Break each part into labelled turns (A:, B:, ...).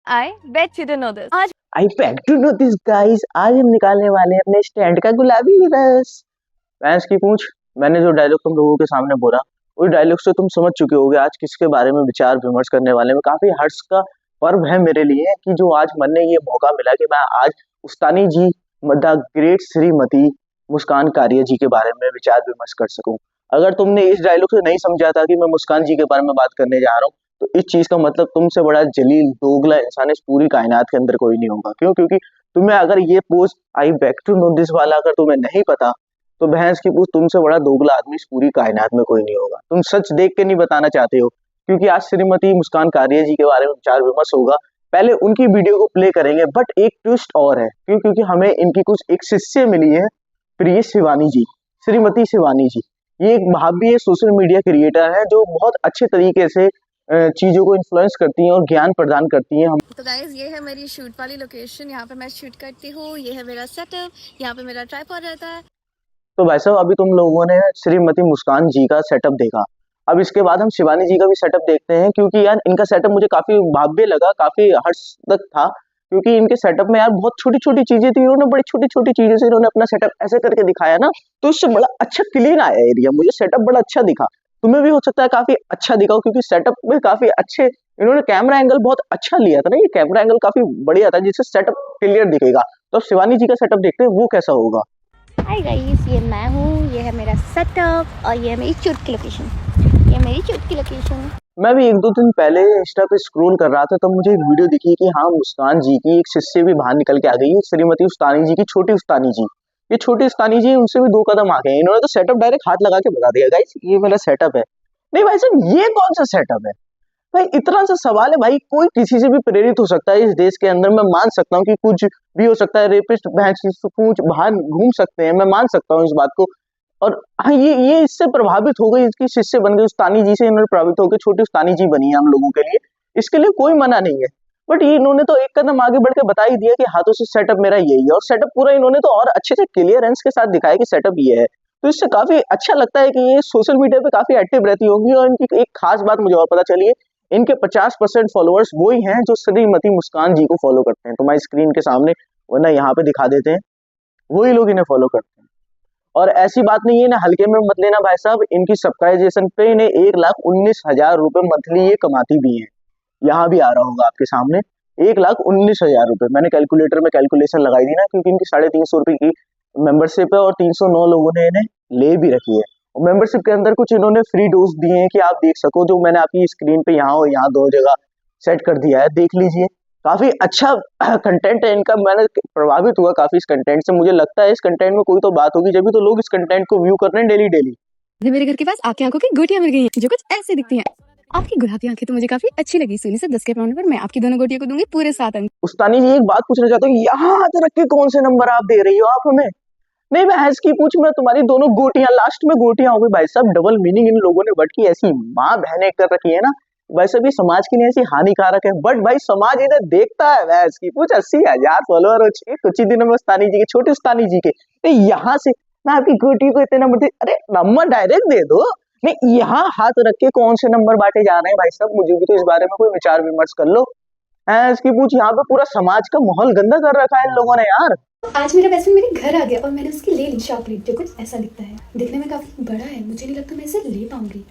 A: I bet you didn't know this. आज
B: I back to know this guys. आज हम निकालने वाले हैं अपने स्टैंड का गुलाबी रस। भैंस की पूंछ। मैंने जो डायलॉग तुम लोगों के सामने बोला उस डायलॉग से तुम समझ चुके होगे आज किसके बारे में विचार विमर्श करने वाले हैं। काफी हर्ष का पर्व है मेरे लिए कि जो आज मन ने ये मौका मिला कि मैं आज उस्तानी जी द ग्रेट श्रीमती मुस्कान कारिया जी के बारे में विचार विमर्श कर सकूं। अगर तुमने इस डायलॉग से नहीं समझा था कि मैं मुस्कान जी के बारे में बात करने जा रहा हूँ तो इस चीज का मतलब तुमसे बड़ा जलील दोगला इंसान इस पूरी कायनात के अंदर कोई नहीं होगा। क्यों? क्योंकि तुम्हें अगर ये post I back to know this वाला अगर तुम्हें नहीं पता तो भैंस की पूछ तुमसे बड़ा दोगला आदमी इस पूरी कायनात में कोई नहीं होगा। तुम सच देख के नहीं बताना चाहते हो क्योंकि आज श्रीमती मुस्कान कारिया जी के बारे में विचार विमर्श होगा। पहले उनकी वीडियो को प्ले करेंगे बट एक ट्विस्ट और है। क्यों? क्योंकि हमें इनकी कुछ एक शिष्य मिली है, प्रिय शिवानी जी, श्रीमती शिवानी जी। ये एक भाभी है, सोशल मीडिया क्रिएटर है जो बहुत अच्छे तरीके से चीजों को इन्फ्लुएंस करती हैं और ज्ञान प्रदान करती हैं।
A: तो गाइज ये है मेरी शूट वाली लोकेशन, यहाँ पे मैं शूट करती हूँ। ये है मेरा सेटअप, यहाँ पे मेरा ट्राइपॉड रहता है।
B: तो भाई साहब अभी तुम लोगों ने श्रीमती मुस्कान जी का सेटअप देखा, अब इसके बाद हम शिवानी जी का भी सेटअप देखते हैं क्योंकि यार इनका सेटअप मुझे काफी भव्य लगा, काफी हर्षक था क्योंकि इनके सेटअप में यार बहुत छोटी छोटी चीजें थी। इन्होंने बड़ी छोटी छोटी चीजें से इन्होंने अपना सेटअप ऐसे करके दिखाया ना, तो इससे बड़ा अच्छा क्लीन आया एरिया। मुझे सेटअप बड़ा अच्छा दिखा, तुम्हें भी हो सकता है काफी अच्छा दिखा हो क्योंकि सेटअप में काफी अच्छे इन्होंने कैमरा एंगल बहुत अच्छा लिया था ना। ये कैमरा एंगल काफी बढ़िया था जिससे सेटअप क्लियर दिखेगा। तो अब शिवानी जी का सेटअप देखते हैं वो कैसा होगा।
C: हाय गाइस, ये मैं हूँ, ये है मेरा सेटअप और ये है मेरी शूट की लोकेशन। ये मेरी शूट की लोकेशन।
B: मैं भी एक दो दिन पहले इंस्टा पे स्क्रॉल कर रहा था तब मुझे एक वीडियो दिखी कि हाँ मुस्कान जी की एक शिष्य भी बाहर निकल के आ गई है, श्रीमती उस्तानी जी की छोटी उस्तानी जी। ये छोटी उस्तानी जी उनसे भी 2 कदम आगे हैं। इन्होंने तो सेटअप डायरेक्ट हाथ लगा के बता दिया गाइस ये मेरा सेटअप है। नहीं भाई साहब ये कौन सा सेटअप है भाई? इतना सा सवाल है भाई, कोई किसी से भी प्रेरित हो सकता है इस देश के अंदर। मैं मान सकता हूँ कि कुछ भी हो सकता है, रेपिस्ट भैंस कुछ बाहर घूम सकते हैं, मैं मान सकता हूँ इस बात को। और हाँ ये इससे प्रभावित हो गई, इसकी शिष्य बन गई उस्तानी जी से, इन्होंने प्रभावित होकर छोटी उस्तानी जी बनी है हम लोगों के लिए। इसके लिए कोई मना नहीं है बट ये इन्होंने तो एक कदम आगे बढ़ के बता ही दिया कि हाथों से सेटअप मेरा यही है। और सेटअप पूरा इन्होंने तो और अच्छे से क्लियरेंस के साथ दिखाया कि सेटअप ये है। तो इससे काफी अच्छा लगता है कि ये सोशल मीडिया पे काफी एक्टिव रहती होंगी। और इनकी एक खास बात मुझे और पता चली है, इनके 50% फॉलोअर्स वही हैं जो श्रीमती मुस्कान जी को फॉलो करते हैं। तो मैं स्क्रीन के सामने वरना यहाँ पे दिखा देते हैं, वही लोग इन्हें फॉलो करते हैं। और ऐसी बात नहीं है ना, हल्के में मत लेना भाई साहब। इनकी सब्सक्राइजेशन पे इन्हें 1,19,000 रुपए मंथली ये कमाती भी है। यहाँ भी आ रहा होगा आपके सामने 1,19,000 रुपए। मैंने कैलकुलेटर में कैलकुलेशन लगाई थी ना क्योंकि इनकी 350 रुपए की मेंबरशिप है और 309 लोगों ने इन्हें ले भी रखी है। और मेंबरशिप के अंदर कुछ इन्होंने फ्री डोज दिए हैं कि आप देख सको, जो मैंने आपकी स्क्रीन पे यहाँ और यहाँ 2 जगह सेट कर दिया है, देख लीजिए। काफी अच्छा कंटेंट है इनका, मैंने प्रभावित हुआ काफी इस कंटेंट से। मुझे लगता है इस कंटेंट में कोई तो बात होगी जब भी तो लोग इस कंटेंट को व्यू कर रहे हैं डेली डेली।
D: मेरे घर के पास आपकी आंखों की गोटियां मिल गई हैं जो कुछ ऐसे दिखती हैं। आपकी गुलाबी आंखें तो मुझे काफी अच्छी लगी। 0 से 10 के पैमाने पर मैं आपकी दोनों गोटियों को दूंगी पूरे 7 अंक।
B: उस्तानी जी एक बात पूछना चाहता हूँ, यहाँ हाथ रख के कौन से नंबर आप दे रही हो आप हमें? नहीं भैंस की पूछ में तुम्हारी दोनों गोटियां लास्ट में गोटियां हो गई भाई साहब। डबल मीनिंग इन लोगों ने वर्ड की ऐसी माँ बहने कर रखी है ना, वैसे भी समाज के लिए ऐसी हानिकारक है बट भाई समाज इन्हें देखता है। भैंस की पूछ 80,000 फॉलोअर हो चुके कुछ ही दिनों में उस्तानी जी के, छोटे उस्तानी जी के। यहाँ से मैं आपकी गोटी को इतने नंबर दे, अरे नंबर डायरेक्ट दे दो। नहीं यहाँ हाथ रख के कौन से नंबर बांटे जा रहे हैं भाई साहब? मुझे भी तो इस बारे में कोई विचार विमर्श कर लो। इसकी पूछ यहाँ पे पूरा समाज का माहौल गंदा कर रखा है इन लोगों ने यार।
E: आज मेरा बेस्ट फ्रेंड मेरे घर आ गया और मैंने उसकी ले ली चॉकलेट जो कुछ ऐसा दिखता है, दिखने में काफी बड़ा है, मुझे नहीं लगता मैं इसे ले पाऊंगी।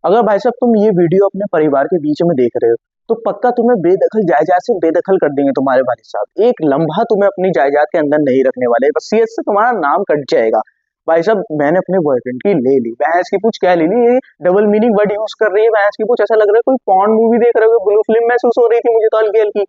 B: अगर भाई साहब तुम ये वीडियो अपने परिवार के बीच में देख रहे हो तो पक्का तुम्हें बेदखल जायदाद से बेदखल कर देंगे तुम्हारे भाई साहब। एक लम्हा तुम्हें अपनी जायदाद के अंदर नहीं रखने वाले, बस ये से तुम्हारा नाम कट जाएगा। भाई साहब मैंने अपने बॉयफ्रेंड की ले ली, भैंस की पूछ क्या ले ली? ये डबल मीनिंग वर्ड यूज कर रही है भैंस की पूछ। ऐसा लग रहा है कोई पॉर्न मूवी देख रहे हो, ब्लू फिल्म महसूस हो रही थी मुझे तो हल्की हल्की।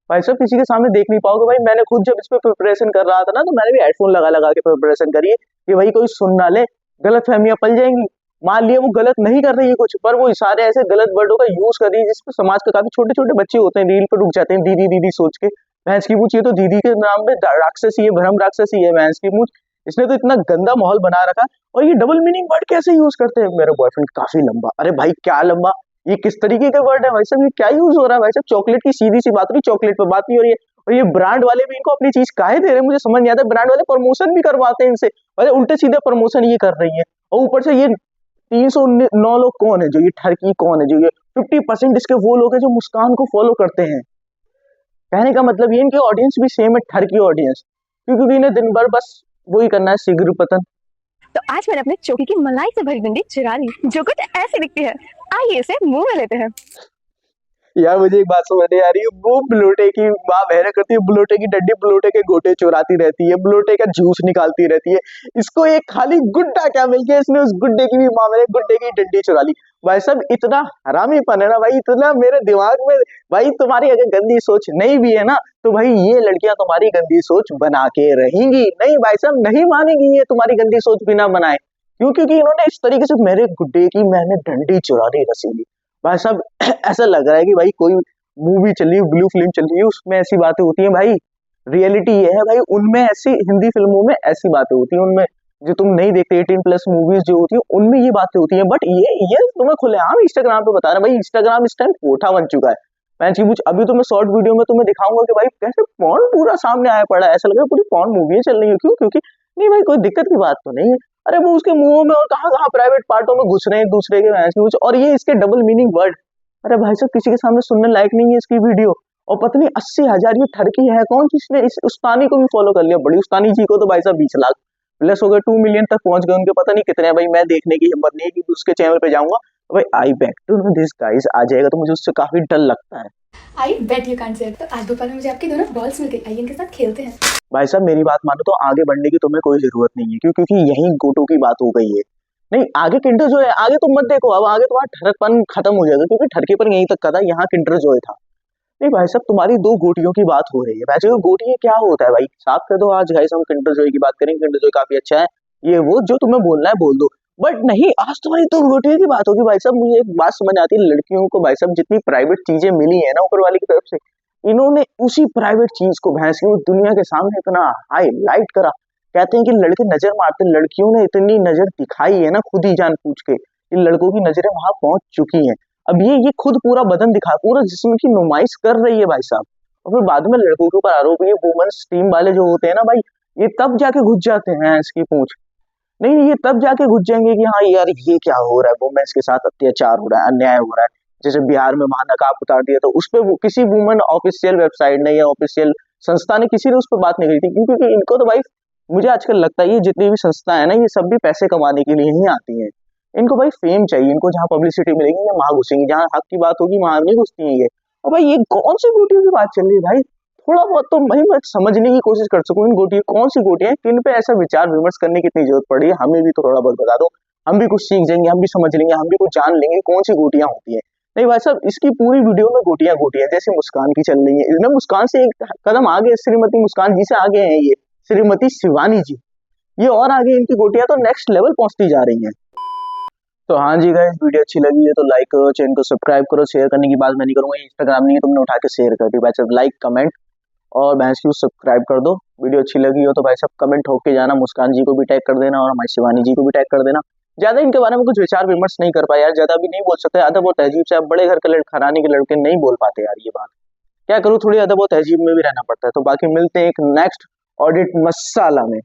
B: भाई साहब किसी के सामने देख नहीं पाओगे भाई। मैंने खुद जब इस पे प्रिपरेशन कर रहा था ना तो मैंने भी हेडफोन लगा लगा के प्रिपरेशन करी है कि भाई कोई सुन ना ले, गलत फहमियां पल जाएंगी। मान लिया वो गलत नहीं कर रही है कुछ, पर वो इशारे ऐसे गलत वर्डों का यूज कर रही है जिसपे समाज के काफी छोटे छोटे बच्चे होते हैं रील पे रुक जाते हैं दीदी दीदी सोच के। भैंस की पूछ ये तो दीदी के नाम पे राक्षसी है, भ्रम राक्षसी है भैंस की पूछ। इसने तो इतना गंदा माहौल बना रखा। और ये डबल मीनिंग वर्ड कैसे यूज करते हैं? मेरा बॉयफ्रेंड काफी लंबा, अरे भाई क्या लंबा? ये किस तरीके का वर्ड है भाई साहब? ये क्या यूज हो रहा है भाई साहब? चॉकलेट की सीधी सी बात हो रही, चॉकलेट पे बात नहीं हो रही है। और ये ब्रांड वाले भी इनको अपनी चीज काहे दे रहे हैं मुझे समझ नहीं आता। ब्रांड वाले प्रमोशन भी करवाते हैं इनसे, अरे उल्टे सीधे प्रमोशन ये कर रही है। और ऊपर से ये 309 लोग कौन है जो ये ठरकी, कौन है जो ये 50% इसके वो लोग हैं जो मुस्कान को फॉलो करते हैं। कहने का मतलब ये, इनकी ऑडियंस भी सेम है ठर की ऑडियंस, क्योंकि इन्हें दिन भर बस वही करना है, शीघ्र पतन।
D: तो आज मैंने अपने चोकी की मलाई से भरी डंडी चुरा ली, जो कुछ ऐसी दिखती है। आइए इसे मुंह में लेते हैं।
B: यार मुझे एक बात समझ नहीं आ रही है, वो बलोटे की माँ बहरा करती है, बलोटे की डंडी बलोटे के गोटे चुराती रहती है, बलोटे का जूस निकालती रहती है, इसको एक खाली गुड्डा क्या मिल गया, इसने उस गुड्डे की भी माँ मेरे गुड्डे की डंडी चुरा ली। भाई साहब इतना हरामीपन है ना भाई, इतना मेरे दिमाग में। भाई तुम्हारी अगर गंदी सोच नहीं भी है ना, तो भाई ये लड़कियां तुम्हारी गंदी सोच बना के रहेंगी। नहीं भाई साहब नहीं मानेगी ये तुम्हारी गंदी सोच बिना बनाए, क्यों? क्योंकि इन्होंने इस तरीके से मेरे गुड्डे की मैंने डंडी चुरा ली, रसीली। भाई साहब ऐसा लग रहा है कि भाई कोई मूवी चल रही है, ब्लू फिल्म चल रही है, उसमें ऐसी बातें होती हैं भाई। रियलिटी ये है भाई, उनमें ऐसी हिंदी फिल्मों में ऐसी बातें होती हैं, उनमें जो तुम नहीं देखते 18+ मूवीज जो होती है उनमें ये बातें होती हैं। बट ये तुम्हें खुलेआम इंस्टाग्राम पे बता रहे हैं भाई। इंस्टाग्राम इस टाइम कोठा बन चुका है। मैं चीज कुछ अभी तो मैं शॉर्ट वीडियो में तुम्हें दिखाऊंगा कि भाई कैसे पॉर्न पूरा सामने आया पड़ा है, ऐसा लग रहा है पूरी पॉर्न मूवी चल रही है। क्यों? क्योंकि नहीं भाई कोई दिक्कत की बात तो नहीं है। अरे वो उसके मुंहों में और कहाँ कहाँ प्राइवेट पार्टों में घुस रहे हैं एक दूसरे के भैंस के कुछ, और ये इसके डबल मीनिंग वर्ड। अरे भाई साहब किसी के सामने सुनने लायक नहीं है इसकी वीडियो। और पता नहीं 80,000 ये ठरकी है कौन जिसने इस उस्तानी को भी फॉलो कर लिया। बड़ी उस्तानी जी को तो भाई साहब 20 लाख प्लस हो गए, 2 मिलियन तक पहुंच गए उनके, पता नहीं कितने हैं भाई। मैं देखने की हिम्मत नहीं है कि उसके चैनल पे जाऊंगा। भाई I back to know this guys आ जाएगा तो मुझे उससे काफी डर लगता है।
E: आई बेट यू कांट से। तो आज दोपहर में मुझे आपकी दोनों बॉल्स मिल गई, आइए इनके साथ खेलते हैं।
B: भाई साहब मेरी बात मानो तो आगे बढ़ने की तुम्हें कोई जरूरत नहीं है, क्यों? क्योंकि यही गोटो की बात हो गई है। नहीं आगे किंडर जॉय है, आगे तुम मत देखो, अब आगे तुम्हारा ठरकपन खत्म हो जाएगा, क्योंकि ठरकेपन यहीं तक का था, यहाँ किंडर जॉय था। नहीं भाई साहब तुम्हारी दो गोटियों की बात हो रही है। वैसे गोटियां क्या होता है भाई, साफ कर दो। आज गाइस हम किंडर जॉय की बात करेंगे, किंडर जॉय काफी अच्छा है, ये वो जो तुम्हें बोलना है बोल दो। बट नहीं, आज तुम्हारी दो गोटियों की बात होगी। भाई साहब मुझे एक बात समझ आती है, लड़कियों को भाई साहब जितनी प्राइवेट चीजें मिली है ना ऊपर वाले की तरफ से, इन्होंने उसी प्राइवेट चीज को भैंस की वो दुनिया के सामने इतना हाईलाइट करा। कहते हैं कि लड़के नजर मारते, लड़कियों ने इतनी नजर दिखाई है ना खुद ही जान पूछ के, इन लड़कों की नजरें वहां पहुंच चुकी हैं। अब ये खुद पूरा बदन दिखा, पूरा जिस्म की नुमाइश कर रही है भाई साहब, और फिर बाद में लड़कों के ऊपर आरोप, ये वुमेन्स टीम वाले जो होते हैं ना भाई, ये तब जाके घुस जाते हैं इसकी पूंछ। नहीं ये तब जाके घुस जाएंगे कि हाँ यार ये क्या हो रहा है, वुमेन्स के साथ अत्याचार हो रहा है, अन्याय हो रहा है। जैसे बिहार में वहां नकाब उतार दिया, तो उस पर किसी वुमेन ऑफिशियल वेबसाइट ने या ऑफिशियल संस्था ने किसी ने उस पर बात नहीं करी थी। क्यों? क्योंकि इनको तो भाई मुझे आजकल लगता है ये जितनी भी संस्था है ना, ये सब भी पैसे कमाने के लिए ही आती हैं। इनको भाई फेम चाहिए, इनको जहाँ पब्लिसिटी मिलेगी या वहां घुसेंगी, जहाँ हक की बात होगी वहां नहीं घुसती है ये। और भाई ये कौन सी गोटियों की बात चल रही है भाई, थोड़ा बहुत तो भाई मैं समझने की कोशिश कर सकूं इन गोटियों कौन सी गोटियां, किन पे ऐसा विचार विमर्श करने की इतनी जरूरत पड़ी है, हमें भी तो थोड़ा बहुत बता दो। हम भी कुछ सीख जाएंगे, हम भी समझ लेंगे, हम भी कुछ जान लेंगे कौन सी गोटियां होती है। नहीं भाई साहब इसकी पूरी वीडियो में गोटियां गोटियां, जैसे मुस्कान की चल रही है, इसमें मुस्कान से एक कदम आगे, श्रीमती मुस्कान जी से आगे हैं ये श्रीमती शिवानी जी, ये और आगे इनकी गोटियां तो नेक्स्ट लेवल पहुंचती जा रही हैं। तो हाँ जी गाइस वीडियो अच्छी लगी है तो लाइक करो, चैनल को सब्सक्राइब करो। शेयर करने की बात मैं नहीं करूंगा, इंस्टाग्राम नहीं है तुमने उठा के शेयर कर दी भाई साहब, लाइक कमेंट और भैंस की सब्सक्राइब कर दो। वीडियो अच्छी लगी हो तो भाई साहब कमेंट होके जाना, मुस्कान जी को भी टैग कर देना और हमारी शिवानी जी को भी टैग कर देना। ज्यादा इनके बारे में कुछ विचार विमर्श नहीं कर पाया यार, ज्यादा भी नहीं बोल सकते, अदब और तहजीब से। अब बड़े घर के घराने के लड़के नहीं बोल पाते यार ये बात, क्या करूँ, थोड़ी अदब और तहजीब में भी रहना पड़ता है। तो बाकी मिलते हैं एक नेक्स्ट ऑडिट मसाला में।